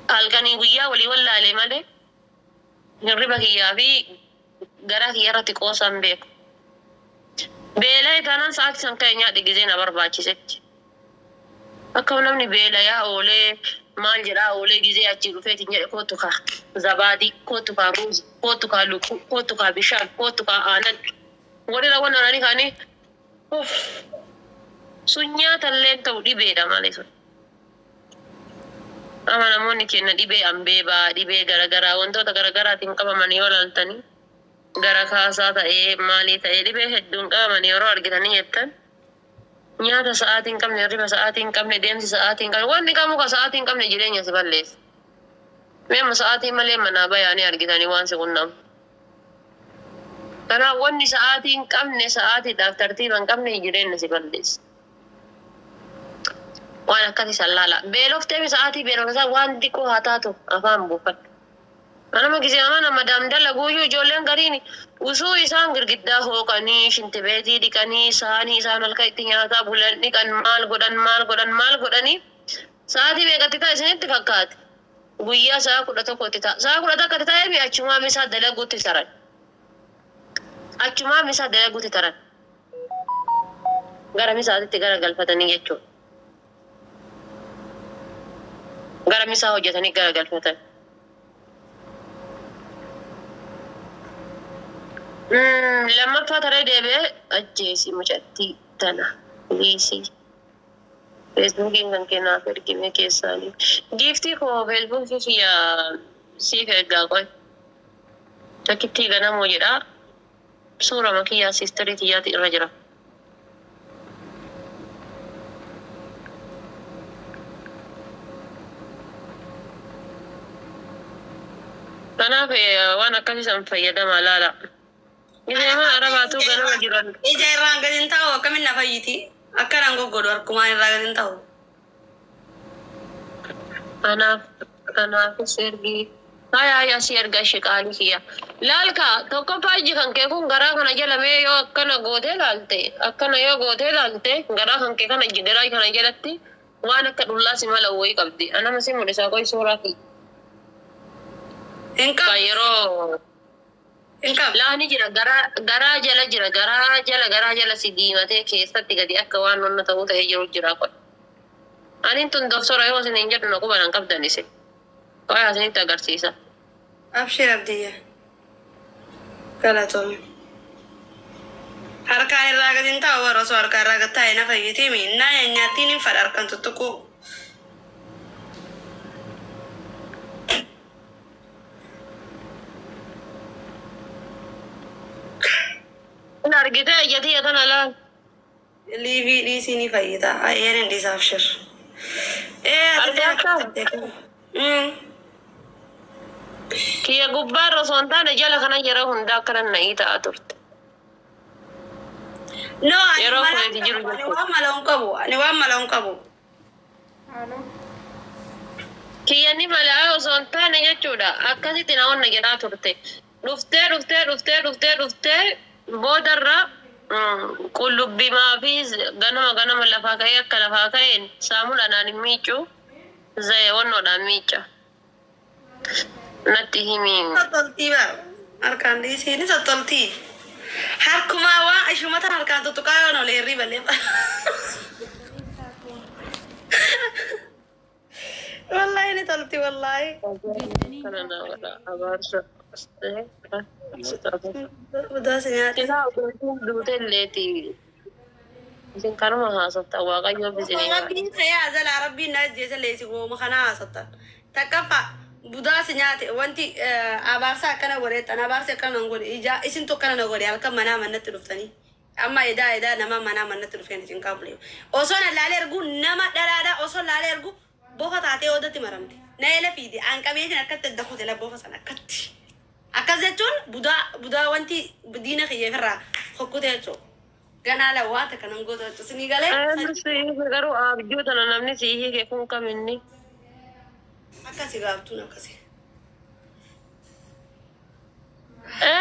halkanii guyyaa walii wallaalee malee hirriba kiyyaa fi garaa kiyya irratti qoosan beeku. Beelaa taanaan sa'aatii san ka'e nyaadhi gizee na barbaachisetti. Akka namni beelayaa oolee maal jedhaa oolee gizee achi dhufeetiin jedhe kootu kaa zabaadii, kootu kaa ruuzi, kootu kaa lukkuu, kootu kaa bishaan, kootu kaa aanan. Walirra waan aananii kaanii sun nyaatallee ta'u dhibeedha malee sun. Ama namoonni kenna dhibee ambeebaa, dhibee garagaraa wantoota garagaraatiin qabamanii yoo laaltanii gara kaasaa ta'ee maalii ta'ee dhibee hedduun qabamanii yeroo argitanii jettan nyaata sa'aatii hin qabne, hirriba sa'aatii hin qabne, deemsi sa'aatii hin qabne, wanni qabu ka sa'aatii hin qabne jireenya si balleessa. Meema sa'aatii malee manaa bayaanii argitanii waan si qunnamu. Kanaaf wanni sa'aatii hin qabne sa'aatiidhaaf tartiiba hin qabne jireenya si balleessa. Waan akkasii sallaala. Beelofteemi sa'aatii beeloftaa waan xiqqoo haa taatu afaan buufadhu. Anama gisee amana madam dalaguuyyuu ijoolleen gariin usuu isaan girgiddaa hooqanii shintibeetii dhiqanii saanii isaan halka itti nyaataa bulan dhiqan maal godhanii sa'aatii meeqatti ta'a isinitti fakkaate. Guyyaa sa'a 11tti ta'a. Sa'a 11tti ta'ee achumaa misaa dalaguutti taran. Achumaa misaa dalaguutti taran. Gara misaatitti gara galfatanii jechuudha. Gara misaa hojjetanii gara galfatan. Lammaffaa taree deebi'ee ajjeesii mucattii tana liisii. Feesbuukiin kan kennaaf ergime keessaanii. Giiftii koo feesbuukii kiyyaa siif ergaa qoy. Takkittii ganamoo jedhaa. Suurama kiyyaa siistarii kiyyaati irra jira. Kanaaf waan akkasiisan fayyadama laala. Gizeema arabaatu ganama jiran. Ija irraan gadi hin taa'u akkamiin na fayyiti? Akkanaan goggodu harkumaan irraa gadi hin taa'u. Kanaafis ergi. Hayaa si erga ishee qaalii kiyya. Laalka tokkoffaa iji kan kee kun garaa kana jala mee yoo akkana gootee laalte akkana yoo gootee laalte garaa kan kee kana garaa kana jalatti waan akka dhullaa si mala wayii qabdi. Anama si mul'isaa qoy suuraa kiyya. Yeroo laani jira garaa jala si diimatee keessatti gadi akka waan onna ta'uu ta'ee jiru jira qoy. Anin tun doksora yoo isin hin jedhu na qubanan qabdan isin. Qoy asinitti agarsiisa. Abshir abdiyya. Galatoome. Harkaan irraa gadi hin taa'u warra osoo harkaan irraa gadi taa'e na fayyitee miinnaa nyaattiin hin fadha harkaan tuttuquu. Argite ejjatiyya tana laal. Liivii dhiisii ni fayyita. Ayyeen hin dhiisa Abshir. Kiyya gubbaarra osoo hin taane jala kana yeroo hundaa akkanan na'ii ta'a turte. No, Yeroo kuneeti jiru ani waan mala hin qabu. Kiyyanni malaa osoo hin taane jechuudha. Akkasitti na onna jedhaa turte. Dhuftee boodarra qullubbimaa fi ganama lafaa ka'ee akka lafaa ka'een saamunaadhaan hin miiccu zayee wannoodhaan miicca. Natti himi. Sottoltii bara. Harkaan dhiisii ni sottoltii. Harkumaa waan ashumatan harkaan tuttuqaa yoo noole hirrii balee. Wallahi ni tolti wallahi. Kana na wada abaarsa. Budaa si nyaate. Kisa duute illeeti. Isin kanuma haasofta waaqayyoo bisinii. Rabbiin ta'ee azala rabbiin na ajjeese leesi gooma kana haasoftan. Takkaffa budaa si nyaate wanti abaarsa akkana godheettan abaarsi akkana nan godhe ija isin tokkana na godhe halkan manaa mannatti dhuftanii. Amma edaa nama manaa mannatti dhufeen isin qabulee. Osoo na laalee ergu nama dhalaadhaa osoo laalee ergu bofa taatee oodatti maramte. Na eela fiide aan qabeetiin akkatti adda kutela bofa sana akkatti. Akkas jechuun budaa wanti diina kiyyeefirraa hokkutee jechuudha. Ganaa lawwaata kanan goota jechuudha. Sinii galee. Garuu abjuu tana namni si hiike kun kaminni. Akkasi gaaftuun akkasi.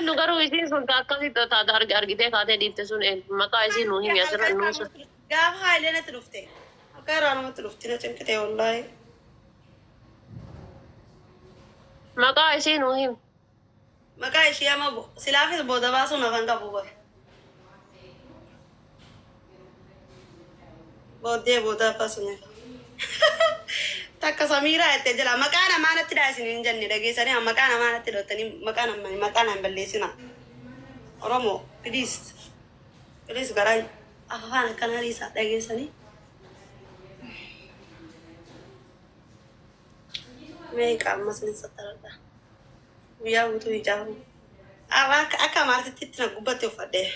Nu garuu isiin sun akkasitti taata argitee kaatee dhiifte sun maqaa isiin nuu himi asirra nuusa. Gaafa haayilee natti dhufte. Akka irraa namatti dhufti na cinqite wallaahi. Maqaa isii nuu himi. Maqaa ishee ama silaafis booda baasuun afaan qabu bare. Booddee booda baasuun. Takka Samiiraa itti jira. Maqaan amaanatti dhaasin hin jenne dhageessanii maqaan amaanatti dhootanii maqaan hin balleessina. Oromoo please garaa afaan akkanaa isaa dhageessanii. Meeqa ammas ni sattaradha. Guyyaa guutuu ijaaru. Akka maartitti itti na gubbatti uffadhee.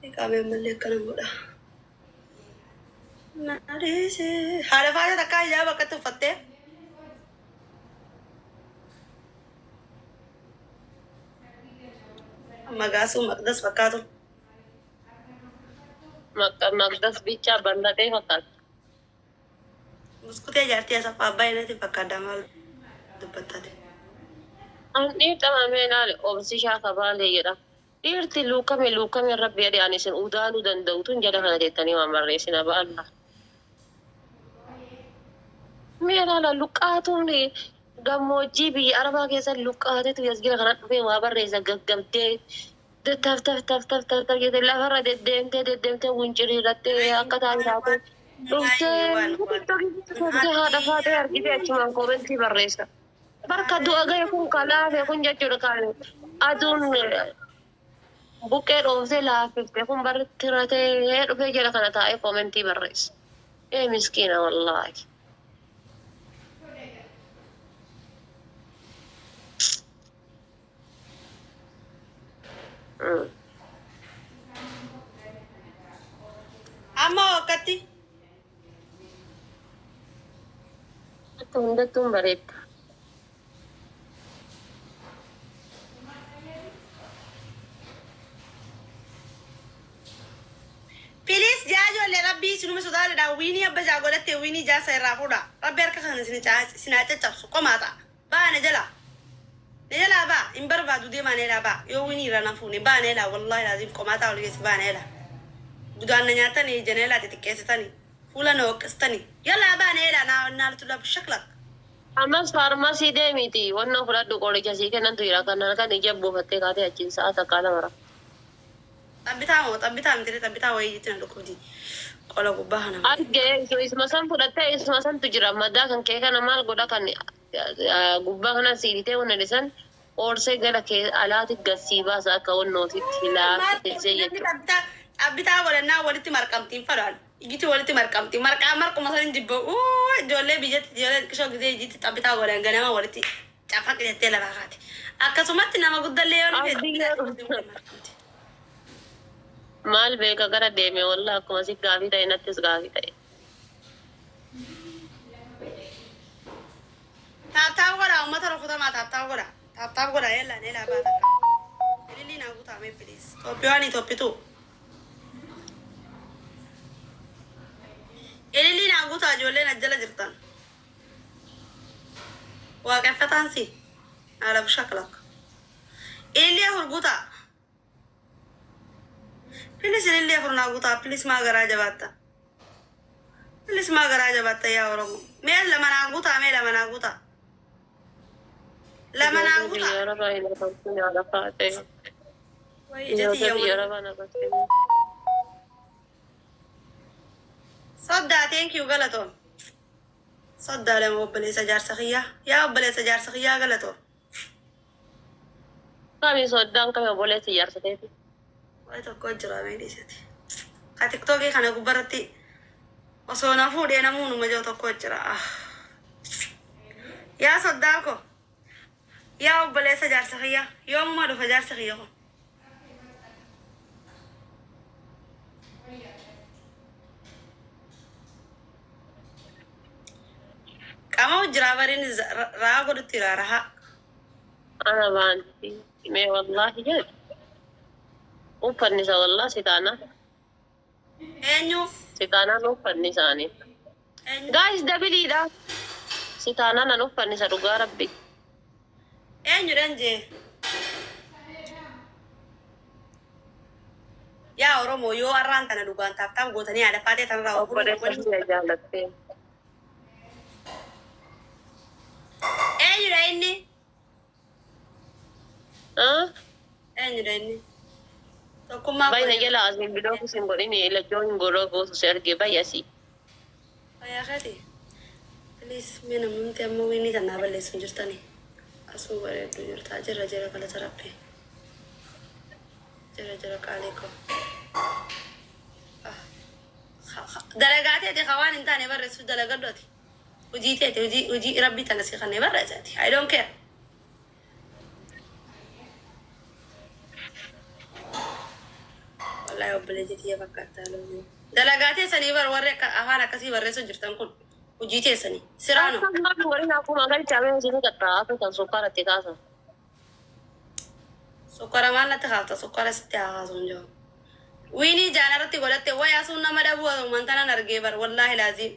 Meeqa meemmallee akkana godha. Haala faaya takkaa ijaa bakkatti uffattee. Magaasuu maqdas fakkaatu. Maqdas bichaa bal'atee fakkaata. Buskutee jaartii asaffaa abbaa inatti fakkaata maal dubbattate. An dhiitamamee ilaale oomsishaa kabaalee jedha. Dhiirti luukame rabbi jedhe ani isin udaaluu danda'utu jala kana jettanii waan barreessina ba'alla. Mee ilaala luqqaatuun gammoojjii biyya Arabaa keessatti luqqaateetu yasgira kana dhufee waa barreessa gaggabdee taf jettee lafarra deddeemtee wincirii irratti akka taate dhuftee haadha faatee argitee achumaan koomentii barreessa. Barka du'a ga'e kun kan laafe kun jechuudha kan aduun buqqee dhoofsee laaffifte kun barri ratee dhufee jala kana taa'ee koomentii barreessa. Miskiina wallaahi. Amma wakkatti. Akka hundattuun bareedda. Please jaajolle rabbii sinuma sodaadha. Wiinii abba jaagodhatte wiinii jaasa irraa fuudha. Rabbi harka kana sinaa caccabsu qomaata. Baa na jala. Na jala baa hin barbaadu deemaa neelaa baa. Yoo wiinii irraa nan fuune baa neelaa wallahi laazim qomaata ol geessi baa neelaa. Budaan na nyaatanii janeelaa xixiqqeessitanii. Fuula na hoqqistanii. Yallaa baa neelaa naaltu dhabu shaklak. Ammas faarmaasii deemiti wanna fudhadhu qoricha sii kennantu jira kan ija buufattee kaatee achiin sa'a takkaa lamara. Xabbitaa miti xabbitaa wayii jetti na dhukkubdi. Qola gubbaa kana. Argee isuma san fudhattee isuma santu jira maddaa kan kee kana maal godha kan gubbaa kana siiditee wanna dhisan oorsee gara kee alaati gassii baasa akka wannootitti laaffisee jechuudha. Xabbitaa godhannaa walitti marqamtiin fadhaan. Ijiti walitti marqamti. Marquma san jibba. Ijoollee biyyatti ijoollee qishoo gisee ijiti xabbitaa godhan ganama walitti cafaq jettee lafaa kaati. Akkasumatti nama guddallee yoo dhufee. Maal beeka gara deeme wallaa akkuma si gaafii ta'e nattis gaafii ta'e. Taaptaap godha uummata rukutamaa taaptaap godha. Taaptaap godha eellaan eelaa baata. Ililii naa guutamee filiis. Itoophiyaan Itoophituu. Ililii naa guutaa ijoolleen ajjala jirtan. Waaqeffataan si. Haala bishaklak. Ililii afur guutaa. Pilis ililii afur naa guutaa. Pilis maa garaa jabaatta. Pilis maa garaa jabaatta yaa Oromoo. Mee lama naa guutaa mee lama naa guutaa. Lama naa guutaa. Soddaa thank you galatoon. Soddaa lama obboleessa jaarsa kiyyaa. Yaa obboleessa jaarsa kiyyaa galatoon. Kami soddaan kami obboleessa jaarsa ta'eeti. Wayi tokko jira meedhiisati. Ka tiktookii kana gubbarratti osoo na fuudhee namuu numa jiru tokko jira. Yaa soddaa ko. Yaa obboleessa jaarsa kiyyaa. Yoomuma dhufa jaarsa kiyya ko. Qaama hojjiraa bariin raa godhutti raha. Ana baanti. Mee wallaahi jedhu. Uffannisa wallaa sitaanaa. Eenyu? Sitaanaan uffanni isaanii. Gaayis dabiliidha. Sitaanaan an uffannisa dhugaa rabbi. Eenyudhaan jee? Yaa Oromoo yoo arraan kana dhugaan taaptaaf gootanii haadha faatee tanarraa obboleessa jaalattee. Eenyudha إني ها أين رأيني تقوم ما باين قولي جلا أزمن بدو سيمبوليني إلى جون غورو غوث سيرجي بايسي يا أخي بليز من ممتع مويني تنابل ليس مجرتني أسمع بريد دنيا تاجر رجلا كلا تربي جرى عليكم دلقاتي دي خوان انتاني برس في دلقات دوتي وجي ربي تنسي خاني برساتي I don't care والله يا بلدي تي فكرت له دلقاتي سني بر ورك أهانا كسي برسو جرتن كون وجيتي سني سيرانو أنا ورينا أكو ما قال تعمل شيء كتر أكو سكر تكاسا سكر ما نتخافت سكر استياغازون جو ويني جانا رتي قولت ويا سونا مدبوا ومنتنا نرجيبر والله لازم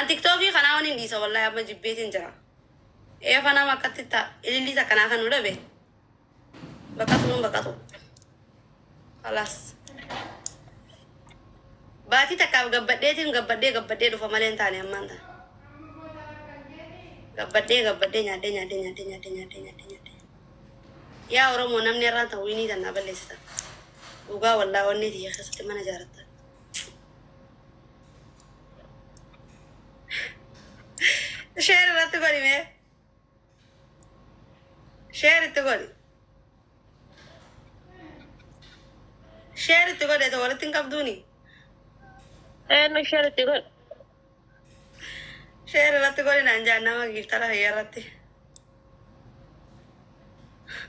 أن تكتوفي خناوني ديسا والله أما جبيت إنجرا إيه فانا ما كتتا اللي تكنا خنو لبي بكتو خلاص باتي تكاب غبدي دو فمالين تاني أمانتا غبدي نادي يا ورمو نمني رانتا ويني تنا بلستا وقا والله وني دي خسرت ما جارتا شعر لا تقولي مي شعر تقولي تقولي تنكبدوني أنا شهر تقول شعر لا تقولي نانجانا ما قلت لها يا رتي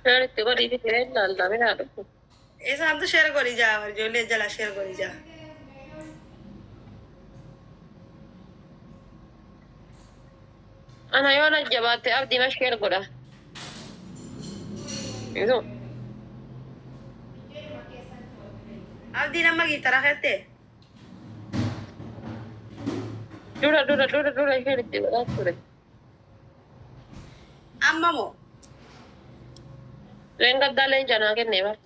شهر تقول إذا كان لا لا من هذا إيه سامتو شعر قولي جا ورجولي جلا شعر قولي جا أنا يوم الجبات أبدي مشكلة كلها إذا أبدي لما قلت لها خدتي دورا شهر تقول أكثر أما مو لين قد دالين جانا كنيبا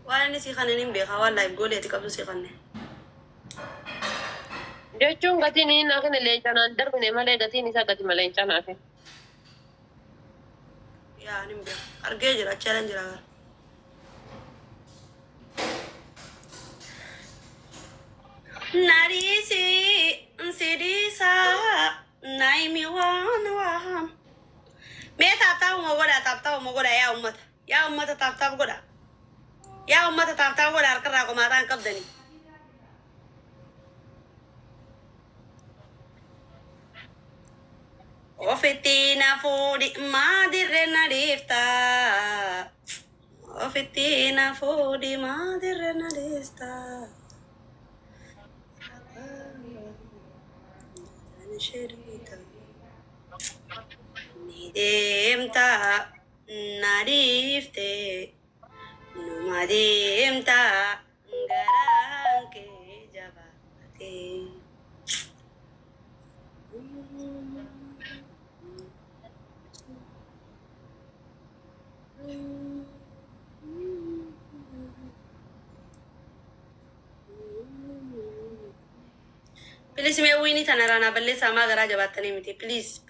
وانا نسي خانين بيخا والله يقول يتي قبل سيخاني جوچون gati ni na kene le jana dar bune male gati ni sa gati male jana ke يا نمبي أرجع جرا challenge جرا ناريسي سيريسا نايمي وان مي تابتاو مغودا يا أمتا تابتاو غودا يا أمتا تابتاو غودا أركرا كماتان كبدني وفتينا فودي ما درنا ريفتا وفتينا فودي ما درنا ريفتا شريتا ندمتا نريفتي نما دمتا غرانكي جباتي Please me wini tanarana balle sama gara jabatani miti please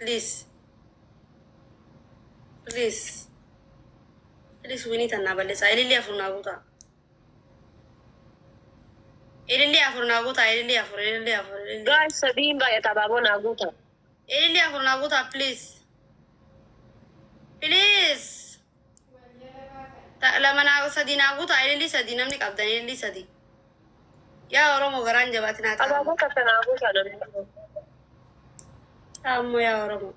wini tanna balle sa ilili afurna guta guys sabin ba ya tababo na guta ilili afurna guta please ta lama na sadina guta ilili sadina namni qabdan ilili sadi يا ورمو غران جباتنا aba ko katana guta da تامو يا ورمو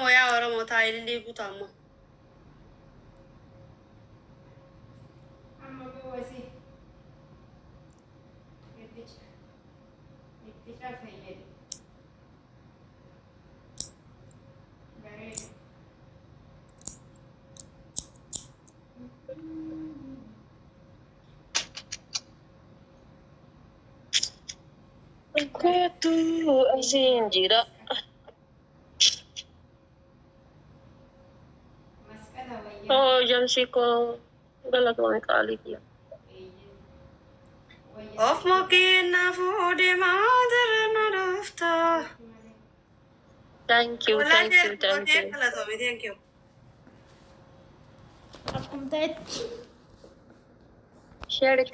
يا ورمو تا اللي بوتامو Kutu asin jira oh jam siko galak wang kali dia Of mokiina fuudhee maadarana dhufta. Thank you, thank you, thank you. Thank you. Akkuma ta'etti. Share it.